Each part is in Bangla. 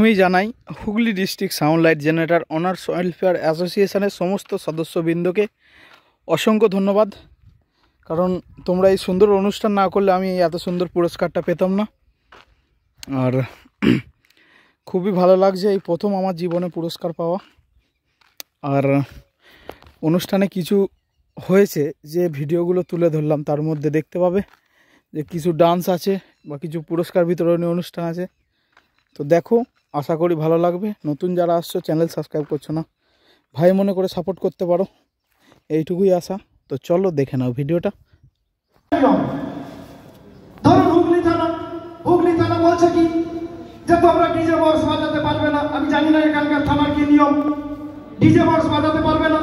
প্রথমেই জানাই Hooghly district sound generator honours welfare অ্যাসোসিয়েশনের সমস্ত সদস্যবৃন্দকে অসংখ্য ধন্যবাদ। কারণ তোমরা এই সুন্দর অনুষ্ঠান না করলে আমি এত সুন্দর পুরস্কারটা পেতাম না। আর খুবই ভালো লাগছে এই প্রথম আমার জীবনে পুরস্কার পাওয়া। আর অনুষ্ঠানে কিছু হয়েছে যে ভিডিওগুলো তুলে ধরলাম, তার মধ্যে দেখতে পাবে যে কিছু ডান্স আছে বা কিছু পুরস্কার বিতরণী অনুষ্ঠান আছে। তো দেখো, আশা করি ভালো লাগবে। নতুন যারা আসছো চ্যানেল সাবস্ক্রাইব করছো না, ভাই মনে করে সাপোর্ট করতে পারো, এইটুকুই আশা। তো চলো দেখে নাও ভিডিওটা। ধরুন হুগলি থানা বলছে কি যে তোমরা ডিজে বক্স বাজাতে পারবে না। আমি জানি না এখানকার থানার কি নিয়ম, ডিজে বক্স বাজাতে পারবে না,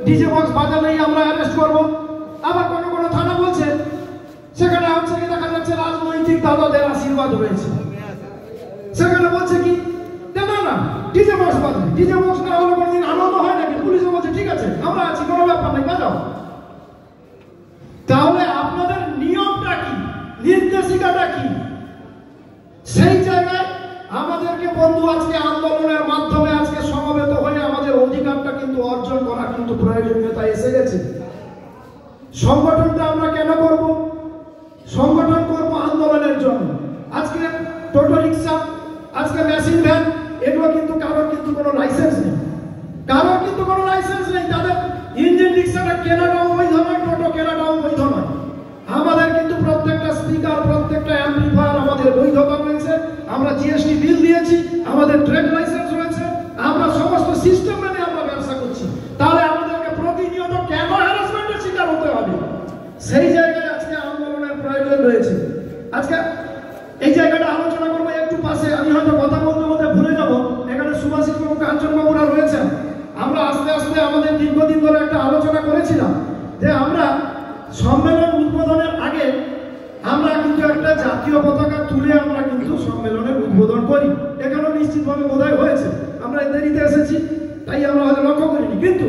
ডিজে বক্স বাজালেই আমরা অ্যারেস্ট করবো। আবার কোনো থানা বলছে সেখানে হচ্ছে কি দেখা যাচ্ছে রাজনৈতিক দাদাদের আশীর্বাদ রয়েছে, সেখানে বলছে কি না ডিজে বক্স বাজবে, ডিজে বক্স না হলে কোনোদিন আনন্দ হয় নাকি? পুলিশও বলছে ঠিক আছে আমরা আছি, কোনো ব্যাপার নেই, বাজাও। তাহলে আপনাদের নিয়মটা কি, নির্দেশিকাটা কি? সেই জায়গায় আমাদেরকে বন্ধু আজকে আন্দোলনের মাধ্যমে আজকে সমবেত হয়ে আমাদের অধিকারটা কিন্তু অর্জন করা কিন্তু প্রয়োজনীয়তা এসে গেছে। সংগঠনটা আমরা কেন করব? সংগঠন করব আন্দোলনের জন্য। আজকে টোটো রিক্সা, আজকে মেশিন ভ্যান, এগুলো কিন্তু কারোর কিন্তু কোনো লাইসেন্স নেই, কারোর কিন্তু কোনো লাইসেন্স নেই। তাদের ইঞ্জিন রিক্সাটা কেনাটাও বৈধ নয়, টোটো কেনাটাও বৈধ নয়। আমাদের কিন্তু প্রত্যেকটা স্পিকার, প্রত্যেকটা অ্যাম্পলিফায়ার আমাদের বৈধতা রয়েছে। আমরা জিএসটি বিল দিয়েছি, আমাদের ট্রেড লাইসেন্স রয়েছে, আমরা সমস্ত সিস্টেম মেনে আমরা ব্যবসা করছি। তাহলে আমাদেরকে প্রতিনিয়ত কেন হ্যারাসমেন্টের শিকার হতে হবে? সেই জায়গায় আজকে আন্দোলনের প্রয়োজন রয়েছে। আজকে এই জায়গাটা আলোচনা করবো একটু পাশে, আমি হয়তো কথা বলতে বলতে ভুলে যাব। এখানে সুভাষিস বাবু, কাঞ্চন বাবুরা রয়েছেন। আমরা আস্তে আস্তে আমাদের দীর্ঘদিন ধরে একটা আলোচনা করেছিলাম যে আমরা সম্মেলন উদ্বোধনের আগে আমরা কিন্তু একটা জাতীয় পতাকা তুলে আমরা কিন্তু সম্মেলনের উদ্বোধন করি। এখানেও নিশ্চিতভাবে বোধহয় হয়েছে, আমরা দেরিতে এসেছি তাই আমরা হয়তো লক্ষ্য করিনি। কিন্তু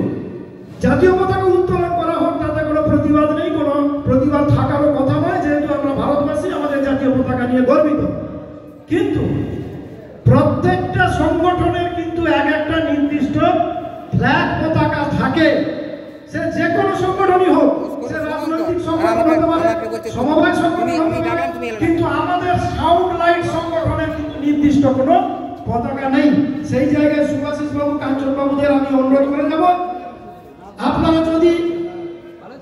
জাতীয় পতাকা উত্তোলন করা হোক, তাতে কোনো প্রতিবাদ নেই, কোনো প্রতিবাদ থাকারও কথা নয়, যেহেতু আমরা ভারতবাসী, আমাদের জাতীয় পতাকা নিয়ে গর্বিত। কিন্তু প্রত্যেকটা সংগঠনের কিন্তু একটা নির্দিষ্ট ফ্ল্যাগ পতাকা থাকে। সে যে কোনো সংগঠনই হোক, সে রাজনৈতিক সংগঠন হতে পারে, সমবায় সংগঠন হতে পারে, কিন্তু আমাদের সাউন্ড লাইট সংগঠনের কিন্তু নির্দিষ্ট কোনো পতাকা নেই। সেই জায়গায় সুভাষিস বাবু, কাঞ্চন বাবুদের আমি অনুরোধ করে যাব, আপনারা যদি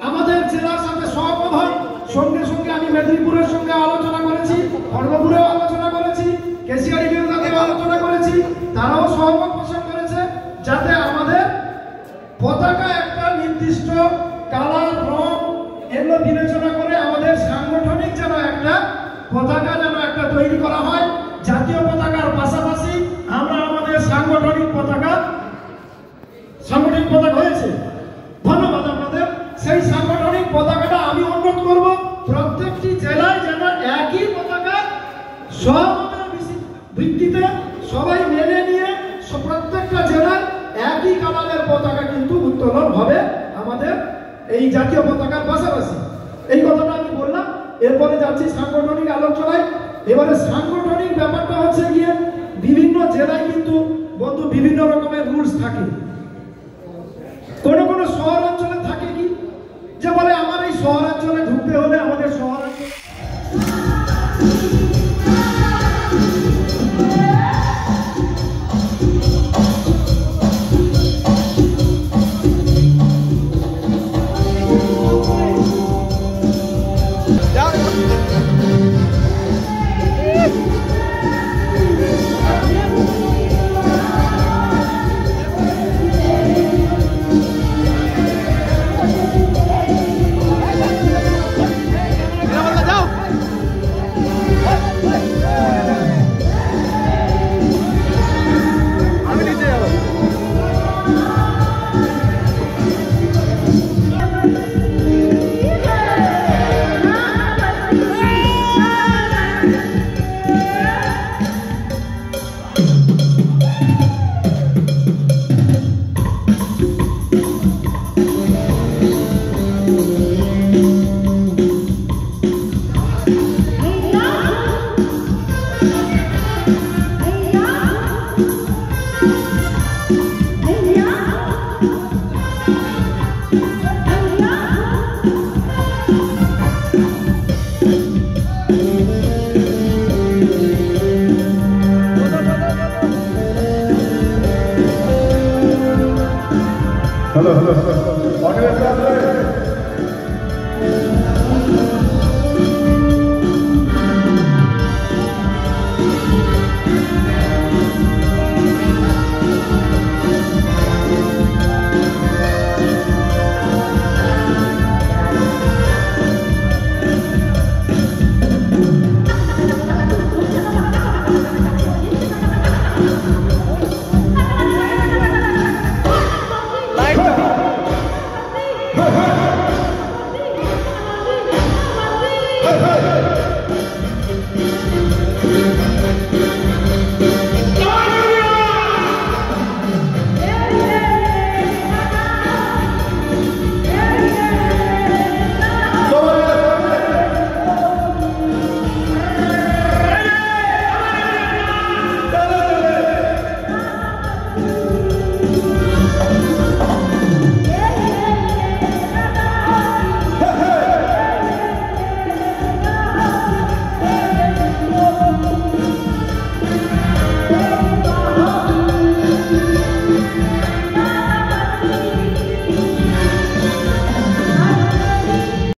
আমাদের জেলার সাথে সহমত হয়, সঙ্গে সঙ্গে আমি মেদিনীপুরের সঙ্গে আলোচনা করেছি, খড়গপুরেও আলোচনা করেছি, কেশিয়ারি বিভাগেও আলোচনা করেছি, তারাও সহমত পোষণ করেছে যাতে আমাদের পতাকা একটা নির্দিষ্ট কালার, রং এগুলো বিবেচনা করে আমাদের সাংগঠনিক যেন একটা পতাকা যেন একটা তৈরি করা হয়। জাতীয় পতাকার পাশাপাশি আমরা আমাদের সাংগঠনিক পতাকা হয়েছে। ধন্যবাদ আপনাদের। সেই সাংগঠনিক পতাকাটা আমি অনুরোধ করব প্রত্যেকটি জেলায় যেন একই পতাকা সহমতের ভিত্তিতে সবাই মেনে নিয়ে প্রত্যেকটা জেলায় একই কালারের পতাকা কিন্তু উত্তোলন হবে আমাদের এই জাতীয় পতাকার পাশাপাশি। এই কথাটা আমি বললাম। এরপরে যাচ্ছি সাংগঠনিক আলোচনায়। এবারে সাংগঠনিক ব্যাপারটা হচ্ছে গিয়ে বিভিন্ন জেলায় কিন্তু বন্ধু বিভিন্ন রকমের রুলস থাকে। কোন শহর অঞ্চলে থাকে কি যে বলে আমার এই শহরাঞ্চলে ঢুকতে হলে আমাদের শহরাঞ্চলে হ্যালো হ্যালো